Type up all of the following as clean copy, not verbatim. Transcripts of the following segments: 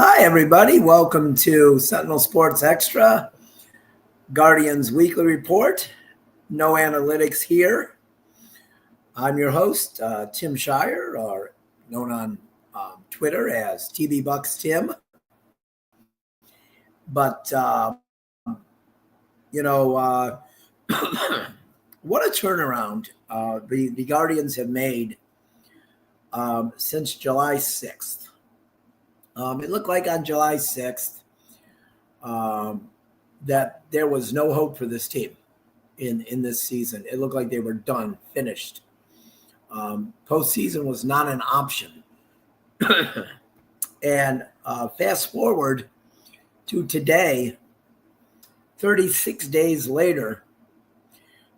Hi, everybody. Welcome to Sentinel Sports Extra, Guardians Weekly Report. No analytics here. I'm your host, Tim Shirer, or known on Twitter as TB Bucks Tim. But, what a turnaround the Guardians have made since July 6th. It looked like on July 6th that there was no hope for this team in this season. It looked like they were done, finished. Postseason was not an option. And fast forward to today, 36 days later,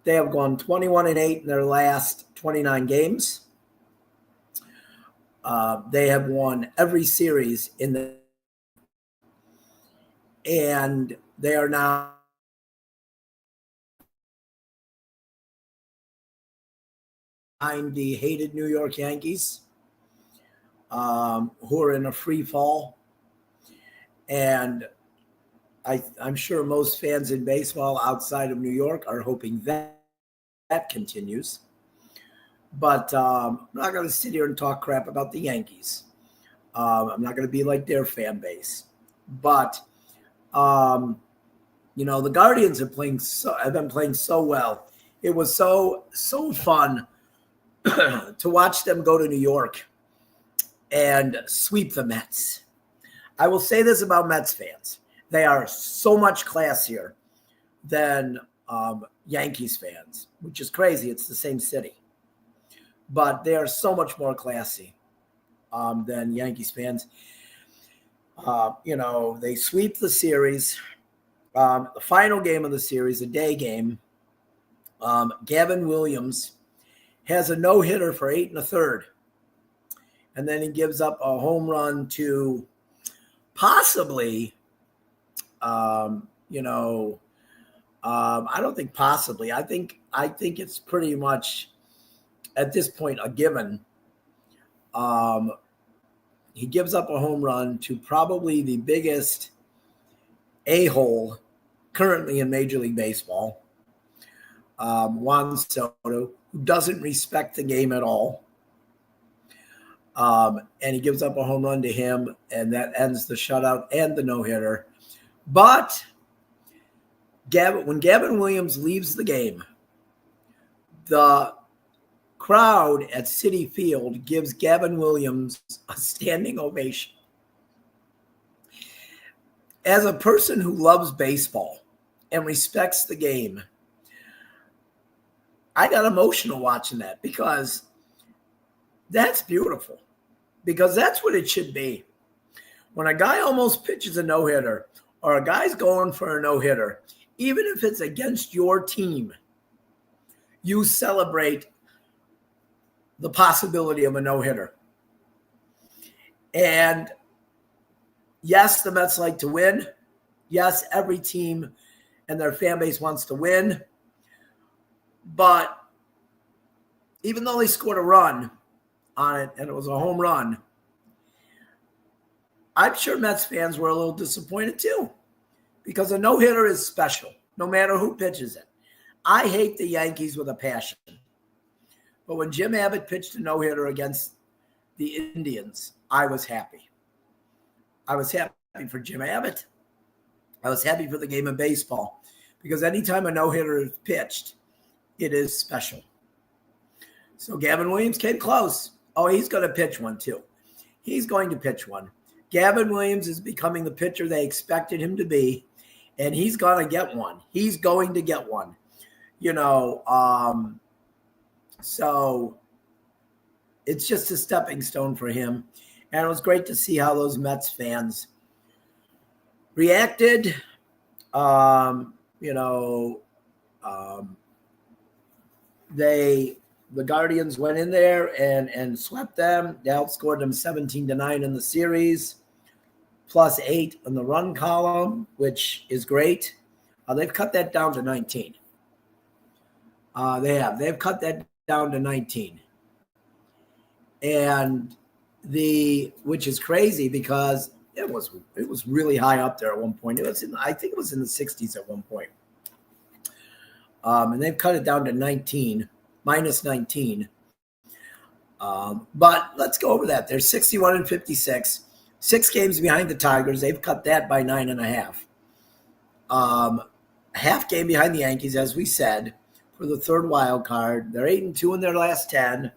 they have gone 21-8 in their last 29 games. They have won every series and they are now behind the hated New York Yankees, who are in a free fall. And I'm sure most fans in baseball outside of New York are hoping that continues. But I'm not going to sit here and talk crap about the Yankees. I'm not going to be like their fan base. But, the Guardians have been playing so well. It was so fun to watch them go to New York and sweep the Mets. I will say this about Mets fans. They are so much classier than Yankees fans, which is crazy. It's the same city. But they are so much more classy than Yankees fans. They sweep the series. The final game of the series, a day game, Gavin Williams has a no-hitter for 8 1/3. And then he gives up a home run to possibly, I don't think possibly. I think it's pretty much at this point a given. He gives up a home run to probably the biggest a-hole currently in Major League Baseball, Juan Soto, who doesn't respect the game at all. And he gives up a home run to him, and that ends the shutout and the no-hitter. But when Gavin Williams leaves the game, the crowd at Citi Field gives Gavin Williams a standing ovation. As a person who loves baseball and respects the game, I got emotional watching that because that's beautiful, because that's what it should be. When a guy almost pitches a no-hitter or a guy's going for a no-hitter, even if it's against your team, you celebrate the possibility of a no-hitter. And yes, the Mets like to win. Yes, every team and their fan base wants to win. But even though they scored a run on it, and it was a home run, I'm sure Mets fans were a little disappointed too, because a no-hitter is special, no matter who pitches it. I hate the Yankees with a passion. But when Jim Abbott pitched a no-hitter against the Indians, I was happy. I was happy for Jim Abbott. I was happy for the game of baseball, because anytime a no-hitter is pitched, it is special. So Gavin Williams came close. Oh, he's going to pitch one too. He's going to pitch one. Gavin Williams is becoming the pitcher they expected him to be, and he's going to get one. He's going to get one. So it's just a stepping stone for him. And it was great to see how those Mets fans reacted. The Guardians went in there and swept them. They outscored them 17-9 in the series, +8 in the run column, which is great. They've cut that down to 19. They've cut that down to 19. And which is crazy, because It was really high up there at one point. I think it was in the 60s at one point. And they've cut it down to 19, minus 19. But let's go over that. They're 61-56, 6 games behind the Tigers. They've cut that by 9.5. Half game behind the Yankees, as we said, for the third wild card. They're 8-2 in their last 10.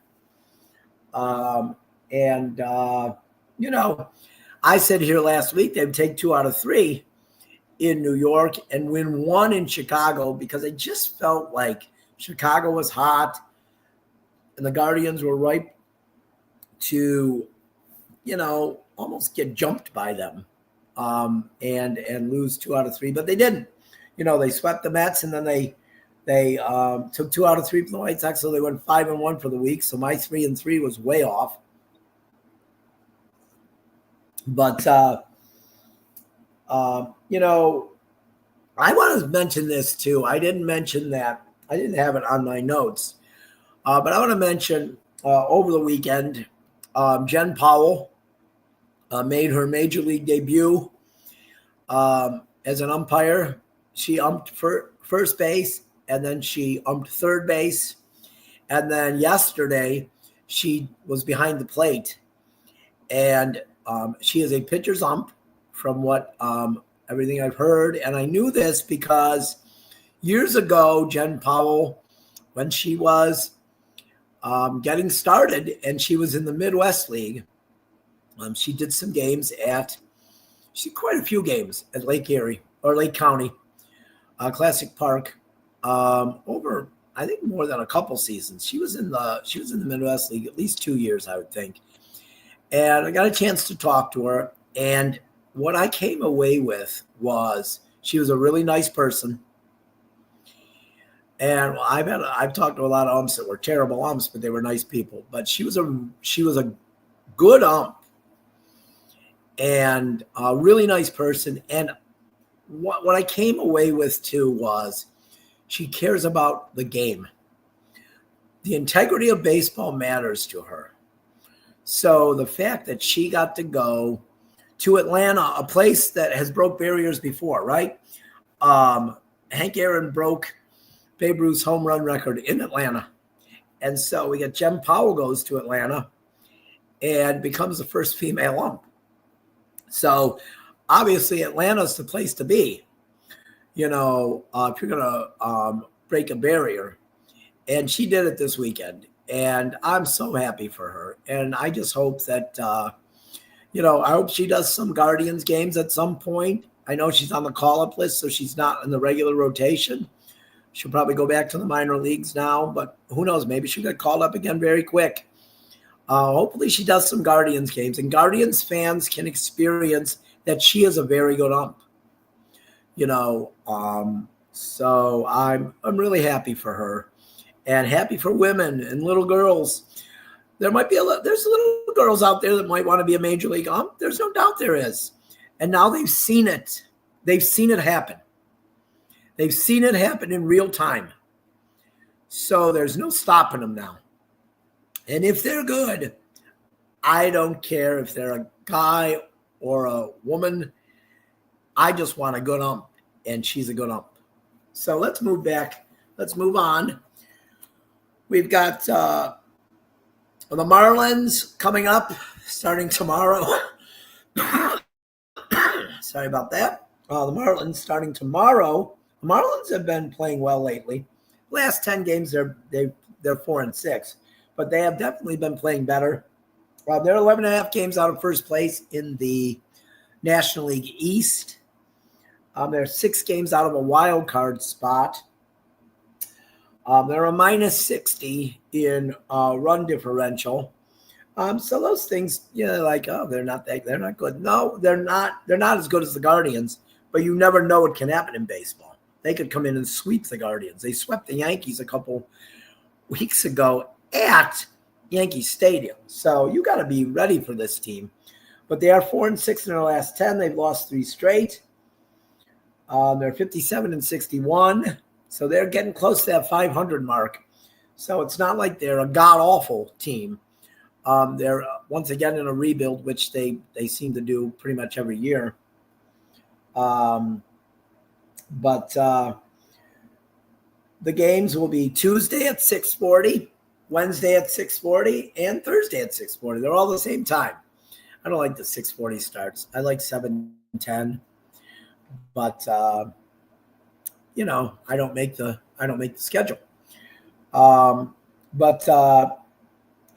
I said here last week they'd take 2 out of 3 in New York and win 1 in Chicago, because I just felt like Chicago was hot and the Guardians were ripe to, almost get jumped by them and lose 2 out of 3, but they didn't. They swept the Mets, and then they took 2 out of 3 from the White Sox, so they went 5-1 for the week. So my 3-3 was way off. But I want to mention this too. I didn't mention that. I didn't have it on my notes, but I want to mention over the weekend, Jen Powell made her major league debut as an umpire. She umped for first base, and then she umped third base. And then yesterday, she was behind the plate. And she is a pitcher's ump from what everything I've heard. And I knew this because years ago, Jen Powell, when she was getting started and she was in the Midwest League, she did some games quite a few games at Lake Erie or Lake County Classic Park over, I think, more than a couple seasons. She was in the Midwest League at least 2 years, I would think. And I got a chance to talk to her. And what I came away with was she was a really nice person. And I've talked to a lot of umps that were terrible umps, but they were nice people. But she was a good ump and a really nice person. And what I came away with too was she cares about the game. The integrity of baseball matters to her. So the fact that she got to go to Atlanta, a place that has broke barriers before, right? Hank Aaron broke Babe Ruth's home run record in Atlanta. And so we got Jen Powell goes to Atlanta and becomes the first female ump. So obviously Atlanta's the place to be, if you're going to break a barrier. And she did it this weekend. And I'm so happy for her. And I just hope that, I hope she does some Guardians games at some point. I know she's on the call-up list, so she's not in the regular rotation. She'll probably go back to the minor leagues now, but who knows? Maybe she'll get called up again very quick. Hopefully she does some Guardians games. And Guardians fans can experience that she is a very good ump. So I'm really happy for her. And happy for women and little girls. There's little girls out there that might want to be a major league ump. There's no doubt there is. And now they've seen it. They've seen it happen. They've seen it happen in real time. So there's no stopping them now. And if they're good, I don't care if they're a guy or a woman. I just want a good ump, and she's a good ump. So let's move back. Let's move on. We've got the Marlins coming up starting tomorrow. Sorry about that. The Marlins starting tomorrow. The Marlins have been playing well lately. Last 10 games, they're 4-6, but they have definitely been playing better. They're 11.5 games out of first place in the National League East. They're 6 games out of a wild card spot. They're a minus 60 in run differential. So those things, they're not good. No, they're not as good as the Guardians, but you never know what can happen in baseball. They could come in and sweep the Guardians. They swept the Yankees a couple weeks ago at Yankee Stadium. So you got to be ready for this team. But they are 4-6 in their last 10. They've lost 3 straight. They're 57-61. So they're getting close to that 500 mark. So it's not like they're a god-awful team. They're once again in a rebuild, which they seem to do pretty much every year. But the games will be Tuesday at 6:40, Wednesday at 6:40, and Thursday at 6:40. They're all the same time. I don't like the 6:40 starts. I like 7:10, but I don't make the schedule.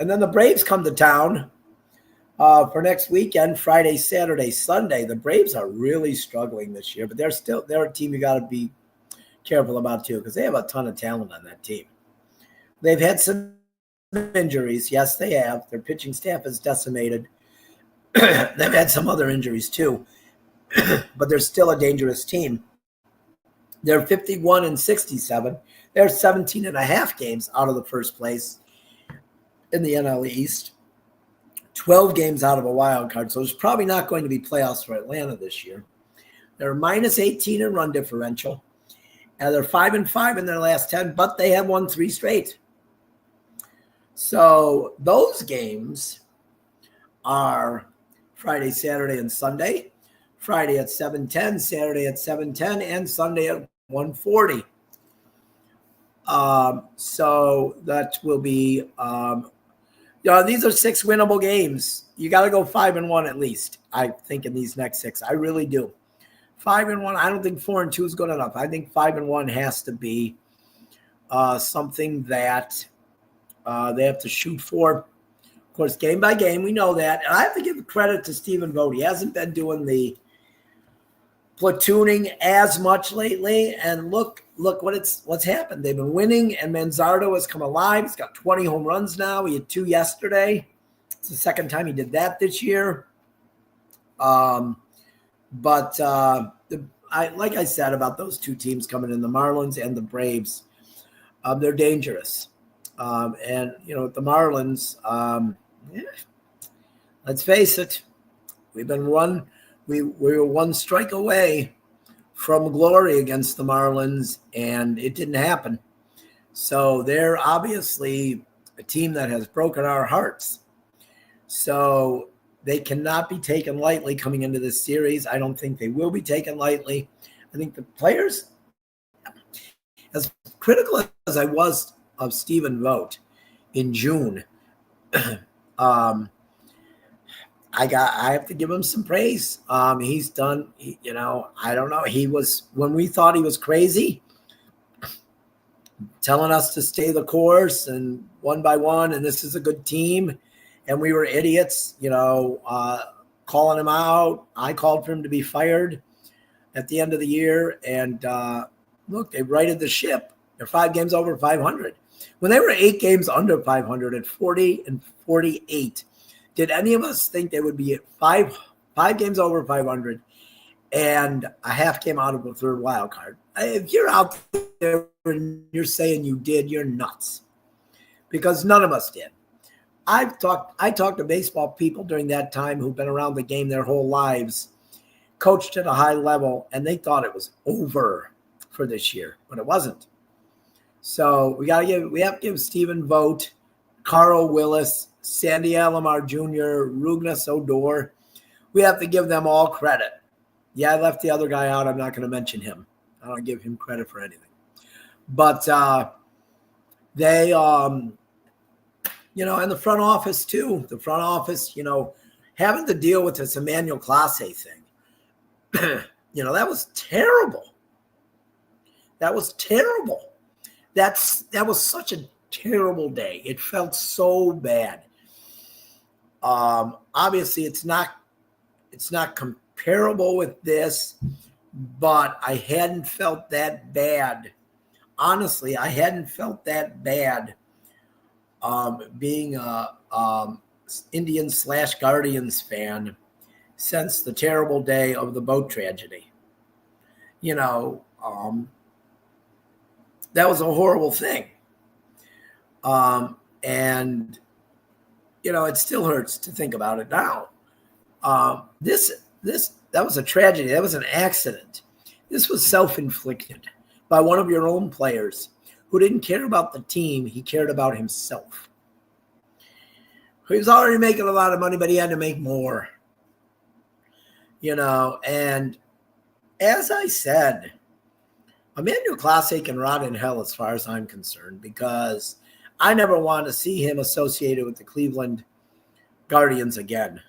And then the Braves come to town for next weekend, Friday, Saturday, Sunday. The Braves are really struggling this year, but they're a team you got to be careful about too, because they have a ton of talent on that team. They've had some injuries. Yes, they have. Their pitching staff is decimated. They've had some other injuries too, but they're still a dangerous team. They're 51-67. They're 17 and a half games out of the first place in the NL East. 12 games out of a wild card. So there's probably not going to be playoffs for Atlanta this year. They're -18 in run differential. And they're 5-5 in their last 10, but they have won 3 straight. So those games are Friday, Saturday, and Sunday. Friday at 7:10, Saturday at 7:10, and Sunday at 1:40. So that will be, these are 6 winnable games. You got to go 5-1 at least, I think, in these next 6. I really do. 5-1. I don't think 4-2 is good enough. I think 5-1 has to be something that they have to shoot for. Of course, game by game, we know that. And I have to give credit to Stephen Vogt. He hasn't been doing the platooning as much lately. And look what's happened. They've been winning, and Manzardo has come alive. He's got 20 home runs now. He had 2 yesterday. It's the second time he did that this year. But like I said about those 2 teams coming in, the Marlins and the Braves, they're dangerous. And the Marlins, let's face it, we were 1 strike away from glory against the Marlins, and it didn't happen. So they're obviously a team that has broken our hearts. So they cannot be taken lightly coming into this series. I don't think they will be taken lightly. I think the players, as critical as I was of Stephen Vogt in June, I have to give him some praise. He's done, I don't know. He was, when we thought he was crazy, telling us to stay the course and 1 by 1, and this is a good team. And we were idiots, calling him out. I called for him to be fired at the end of the year. And look, they righted the ship. They're 5 games over 500. When they were 8 games under 500 at 40-48, did any of us think they would be at 5 games over 500 and a half game out of the 3rd wild card? If you're out there and you're saying you did, you're nuts, because none of us did. I talked to baseball people during that time who've been around the game their whole lives, coached at a high level, and they thought it was over for this year, but it wasn't. So we have to give Stephen Vogt, Carl Willis, Sandy Alomar Jr., Rugnas Odor. We have to give them all credit. Yeah, I left the other guy out. I'm not going to mention him. I don't give him credit for anything. But they and the front office too. The front office, having to deal with this Emmanuel Clase thing. That was terrible. That was terrible. That was such a terrible day. It felt so bad. Obviously, it's not comparable with this, but I hadn't felt that bad. Honestly, I hadn't felt that bad. Being a Indians/Guardians fan since the terrible day of the boat tragedy. That was a horrible thing. And it still hurts to think about it now. That was a tragedy. That was an accident. This was self-inflicted by one of your own players who didn't care about the team. He cared about himself. He was already making a lot of money, but he had to make more. And as I said, Emmanuel Clase can rot in hell as far as I'm concerned, because I never want to see him associated with the Cleveland Guardians again.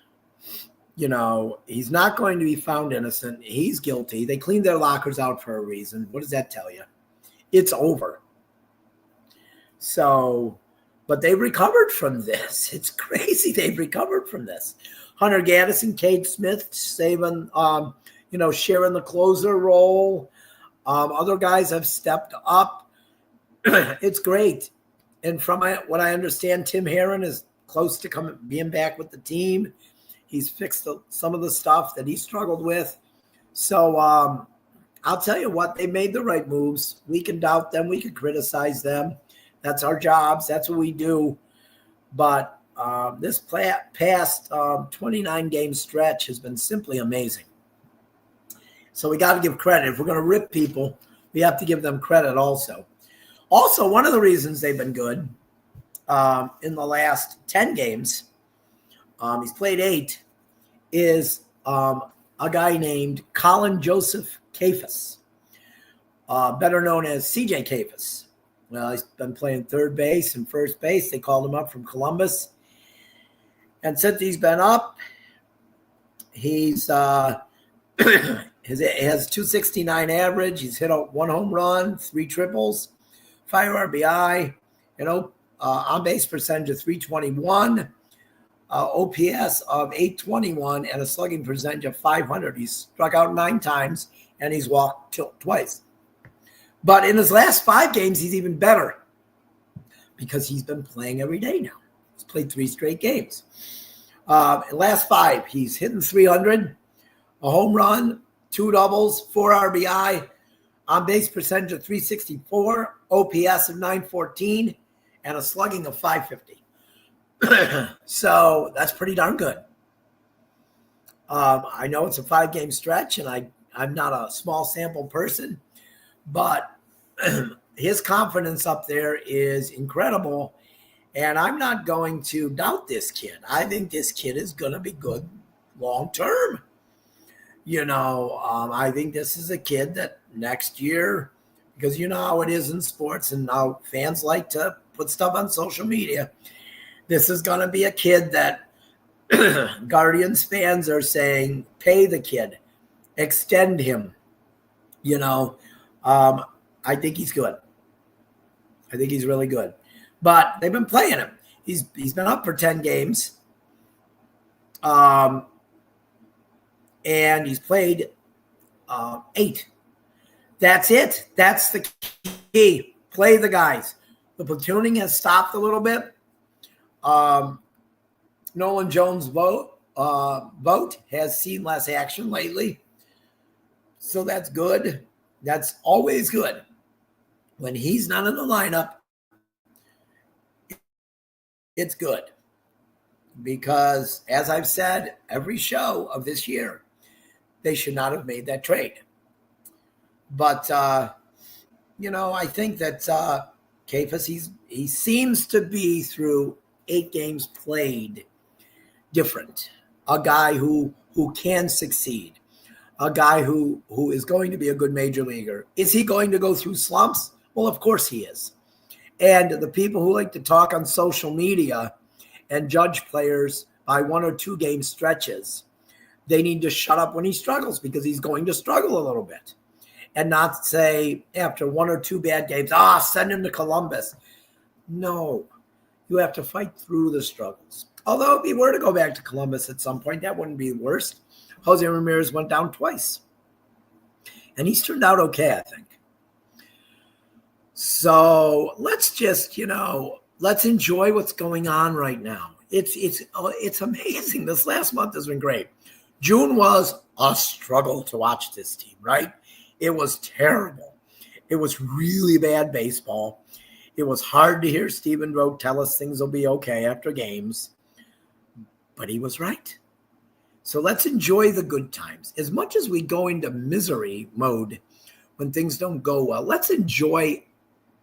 He's not going to be found innocent. He's guilty. They cleaned their lockers out for a reason. What does that tell you? It's over. So, but they recovered from this. It's crazy. They've recovered from this. Hunter Gaddis, Cade Smith saving, sharing the closer role. Other guys have stepped up. It's great. And from what I understand, Tim Shirer is close to being back with the team. He's fixed some of the stuff that he struggled with. So I'll tell you what, they made the right moves. We can doubt them. We can criticize them. That's our jobs. That's what we do. But this past 29-game stretch has been simply amazing. So we got to give credit. If we're going to rip people, we have to give them credit also. Also, one of the reasons they've been good in the last 10 games, he's played 8, is a guy named Colin Joseph Kafus, better known as CJ Kafus. Well, he's been playing third base and first base. They called him up from Columbus. And since he's been up, he's has 269 average. He's hit 1 home run, 3 triples, 5 RBI, on base percentage of 321, OPS of 821, and a slugging percentage of 500. He's struck out 9 times and he's walked twice. But in his last 5 games, he's even better because he's been playing every day now. He's played 3 straight games. Last 5, he's hitting 300, a home run, 2 doubles, 4 RBI, on base percentage of 364, OPS of 914, and a slugging of 550. So that's pretty darn good. I know it's a 5-game stretch, and I'm not a small sample person, but his confidence up there is incredible, and I'm not going to doubt this kid. I think this kid is going to be good long term. I think this is a kid that next year, because you know how it is in sports and how fans like to put stuff on social media, this is going to be a kid that Guardians fans are saying, pay the kid, extend him. I think he's good. I think he's really good. But they've been playing him. He's been up for 10 games. And he's played 8. That's it. That's the key. Play the guys. The platooning has stopped a little bit. Nolan Jones' vote has seen less action lately. So that's good. That's always good. When he's not in the lineup, it's good. Because, as I've said every show of this year, they should not have made that trade. But, I think that Kafus, he seems to be, through 8 games played, different. A guy who can succeed. A guy who is going to be a good major leaguer. Is he going to go through slumps? Well, of course he is. And the people who like to talk on social media and judge players by 1 or 2 game stretches, they need to shut up when he struggles, because he's going to struggle a little bit. And not say after 1 or 2 bad games, send him to Columbus. No, you have to fight through the struggles. Although if he were to go back to Columbus at some point, that wouldn't be the worst. Jose Ramirez went down twice. And he's turned out okay, I think. So let's just, let's enjoy what's going on right now. It's amazing. This last month has been great. June was a struggle to watch this team, right? It was terrible. It was really bad baseball. It was hard to hear Stephen Vogt tell us things will be okay after games. But he was right. So let's enjoy the good times. As much as we go into misery mode when things don't go well, let's enjoy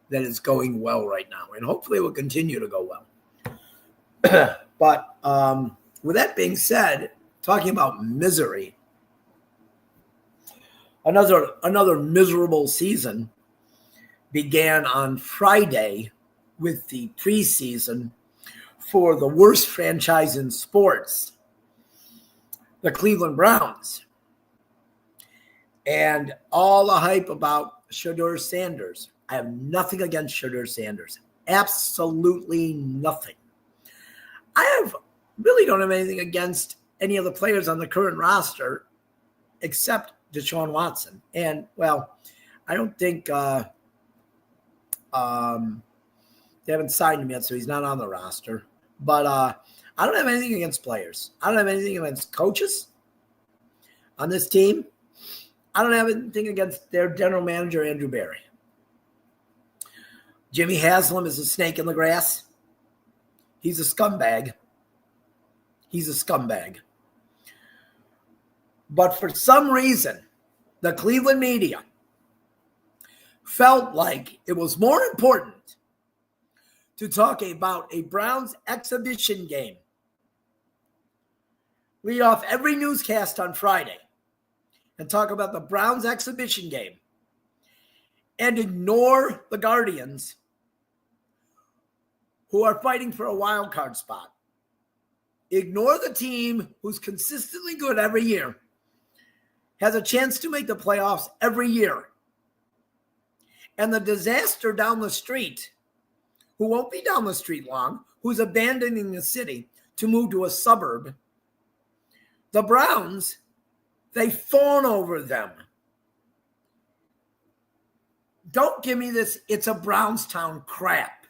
that it's going well right now. And hopefully it will continue to go well. But with that being said, talking about misery, another miserable season began on Friday with the preseason for the worst franchise in sports, the Cleveland Browns. And all the hype about Shedeur Sanders. I have nothing against Shedeur Sanders. Absolutely nothing. I really don't have anything against any of the players on the current roster except Deshaun Watson. And, well, I don't think they haven't signed him yet, so he's not on the roster. But I don't have anything against players. I don't have anything against coaches on this team. I don't have anything against their general manager, Andrew Berry. Jimmy Haslam is a snake in the grass. He's a scumbag. He's a scumbag. But for some reason, the Cleveland media felt like it was more important to talk about a Browns exhibition game. Lead off every newscast on Friday and talk about the Browns exhibition game and ignore the Guardians, who are fighting for a wild card spot. Ignore the team who's consistently good every year, has a chance to make the playoffs every year. And the disaster down the street, who won't be down the street long, who's abandoning the city to move to a suburb. The Browns, they fawn over them. Don't give me this, it's a Brownstown crap.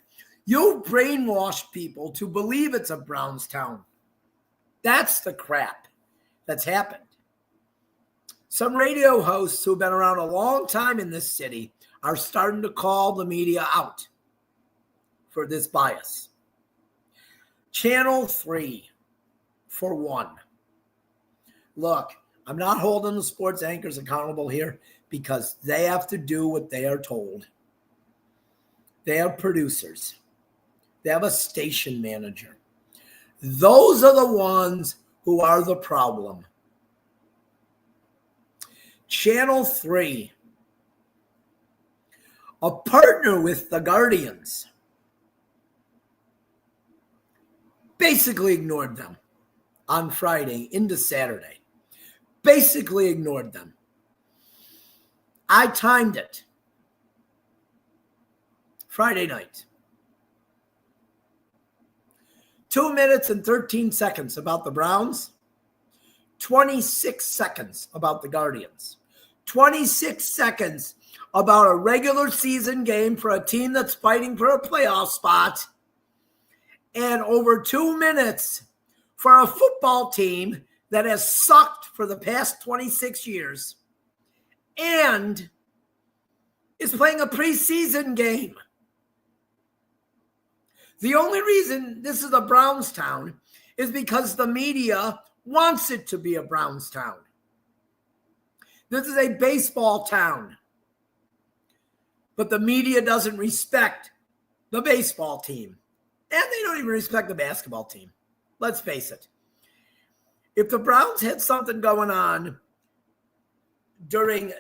You brainwashed people to believe it's a Brownstown. That's the crap that's happened. Some radio hosts who've been around a long time in this city are starting to call the media out for this bias. Channel 3, for one. Look, I'm not holding the sports anchors accountable here because they have to do what they are told. They are producers. They have a station manager. Those are the ones who are the problem. Channel 3, a partner with the Guardians, basically ignored them on Friday into Saturday. Basically ignored them. I timed it. Friday night. 2 minutes and 13 seconds about the Browns. 26 seconds about the Guardians. 26 seconds about a regular season game for a team that's fighting for a playoff spot. And over 2 minutes for a football team that has sucked for the past 26 years and is playing a preseason game. The only reason this is a Brownstown is because the media wants it to be a Brownstown. This is a baseball town. But the media doesn't respect the baseball team. And they don't even respect the basketball team. Let's face it. If the Browns had something going on during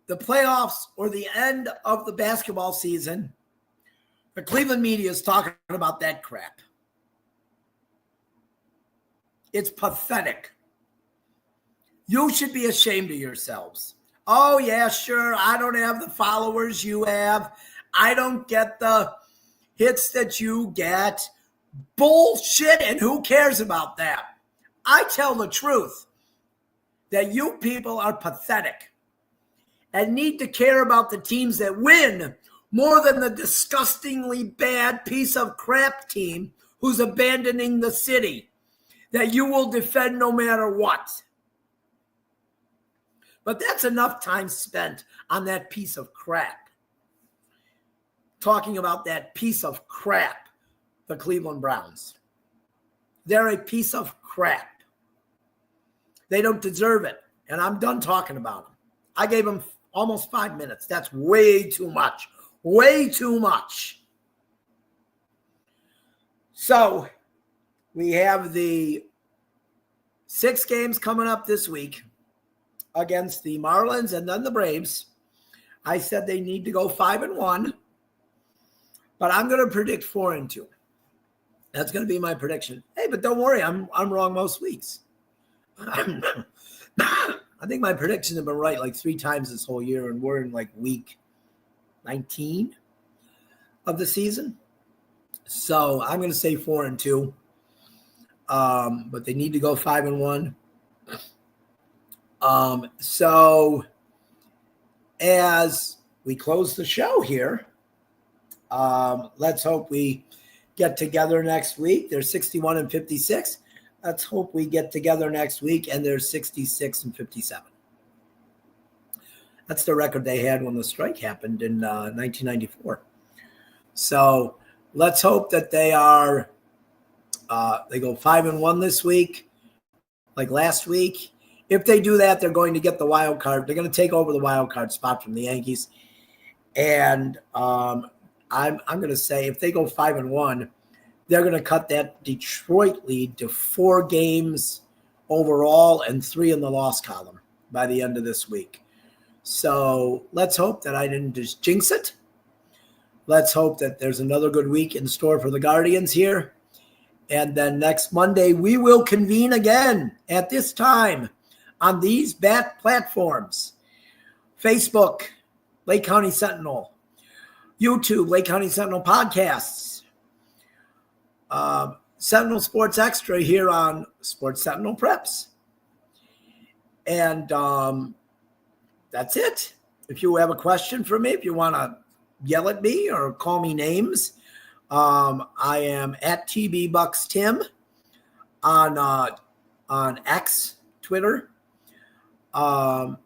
the playoffs or the end of the basketball season, the Cleveland media is talking about that crap. It's pathetic. You should be ashamed of yourselves. Oh, yeah, sure, I don't have the followers you have. I don't get the hits that you get. Bullshit, and who cares about that? I tell the truth that you people are pathetic and need to care about the teams that win more than the disgustingly bad piece of crap team who's abandoning the city that you will defend no matter what. But that's enough time spent on that piece of crap. Talking about that piece of crap, the Cleveland Browns. They're a piece of crap. They don't deserve it. And I'm done talking about them. I gave them almost 5 minutes. That's way too much. Way too much. So We have the 6 games coming up this week against the Marlins and then the Braves. I said they need to go 5-1, but I'm going to predict 4-2. That's going to be my prediction. Hey, but don't worry, I'm wrong most weeks. I think my predictions have been right like 3 times this whole year, and we're in like week 19 of the season. So I'm going to say 4-2. But they need to go 5-1. So as we close the show here, let's hope we get together next week. They're 61-56. Let's hope we get together next week and they're 66-57. That's the record they had when the strike happened in 1994. So let's hope that they are they go 5-1 this week, like last week. If they do that, they're going to get the wild card. They're going to take over the wild card spot from the Yankees. And I'm going to say if they go 5-1, they're going to cut that Detroit lead to 4 games overall and 3 in the loss column by the end of this week. So let's hope that I didn't just jinx it. Let's hope that there's another good week in store for the Guardians here. And then next Monday, we will convene again at this time on these BAT platforms. Facebook, Lake County Sentinel. YouTube, Lake County Sentinel Podcasts. Sentinel Sports Extra here on Sports Sentinel Preps. And that's it. If you have a question for me, if you want to yell at me or call me names, I am at TBBucksTim on X, Twitter. If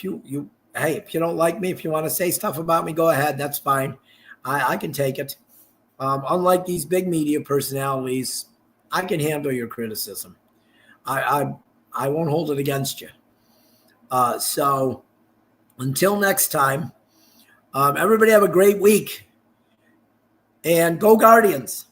you if you don't like me, if you want to say stuff about me, go ahead. That's fine. I can take it. Unlike these big media personalities, I can handle your criticism. I won't hold it against you. So until next time, everybody have a great week. And go Guardians.